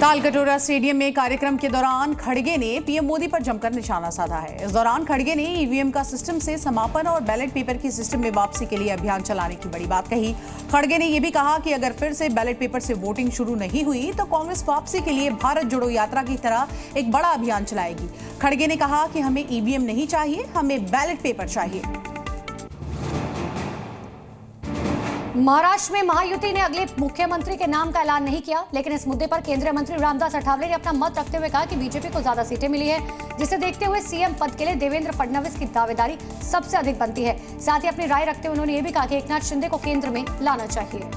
Talkatora stadium में कार्यक्रम के दौरान खड़गे ने पीएम मोदी पर जमकर निशाना साधा है। इस दौरान खड़गे ने ईवीएम का सिस्टम से समापन और बैलेट पेपर की सिस्टम में वापसी के लिए अभियान चलाने की बड़ी बात कही। खड़गे ने यह भी कहा कि अगर फिर से बैलेट पेपर से वोटिंग शुरू नहीं हुई तो कांग्रेस वापसी के लिए भारत जोड़ो यात्रा की तरह एक बड़ा अभियान चलाएगी। खड़गे ने कहा कि हमें ईवीएम नहीं चाहिए, हमें बैलेट पेपर चाहिए। महाराष्ट्र में महायुति ने अगले मुख्यमंत्री के नाम का ऐलान नहीं किया, लेकिन इस मुद्दे पर केंद्रीय मंत्री रामदास अठावले ने अपना मत रखते हुए कहा कि बीजेपी को ज्यादा सीटें मिली है, जिसे देखते हुए सीएम पद के लिए देवेंद्र फडणवीस की दावेदारी सबसे अधिक बनती है। साथ ही अपनी राय रखते हुए उन्होंने ये भी कहा कि एकनाथ शिंदे को केंद्र में लाना चाहिए।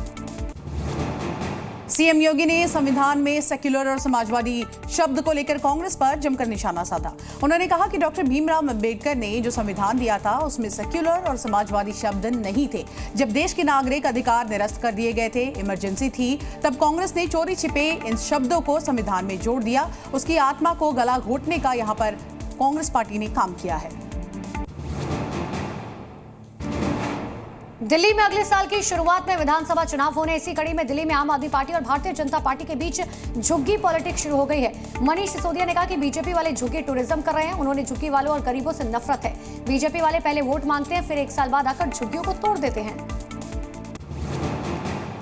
सीएम योगी ने संविधान में सेक्युलर और समाजवादी शब्द को लेकर कांग्रेस पर जमकर निशाना साधा। उन्होंने कहा कि डॉक्टर भीमराव अंबेडकर ने जो संविधान दिया था उसमें सेक्युलर और समाजवादी शब्द नहीं थे। जब देश के नागरिक अधिकार निरस्त कर दिए गए थे, इमरजेंसी थी, तब कांग्रेस ने चोरी छिपे इन शब्दों को संविधान में जोड़ दिया। उसकी आत्मा को गला घोटने का यहाँ पर कांग्रेस पार्टी ने काम किया है। दिल्ली में अगले साल की शुरुआत में विधानसभा चुनाव होने, इसी कड़ी में दिल्ली में आम आदमी पार्टी और भारतीय जनता पार्टी के बीच झुग्गी पॉलिटिक्स शुरू हो गई है। मनीष सिसोदिया ने कहा कि बीजेपी वाले झुग्गी टूरिज्म कर रहे हैं। उन्होंने झुग्गी वालों और गरीबों से नफरत है। बीजेपी वाले पहले वोट मांगते हैं, फिर एक साल बाद आकर झुग्गियों को तोड़ देते हैं।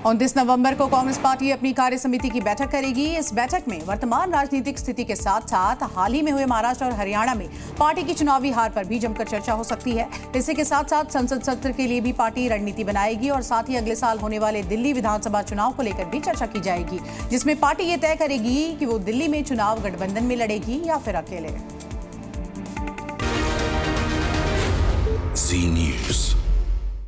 29 नवंबर को कांग्रेस पार्टी अपनी कार्य समिति की बैठक करेगी। इस बैठक में वर्तमान राजनीतिक स्थिति के साथ साथ हाल ही में हुए महाराष्ट्र और हरियाणा में पार्टी की चुनावी हार पर भी जमकर चर्चा हो सकती है। इसी के साथ साथ संसद सत्र के लिए भी पार्टी रणनीति बनाएगी और साथ ही अगले साल होने वाले दिल्ली विधानसभा चुनाव को लेकर भी चर्चा की जाएगी, जिसमें पार्टी ये तय करेगी कि वो दिल्ली में चुनाव गठबंधन में लड़ेगी या फिर अकेले।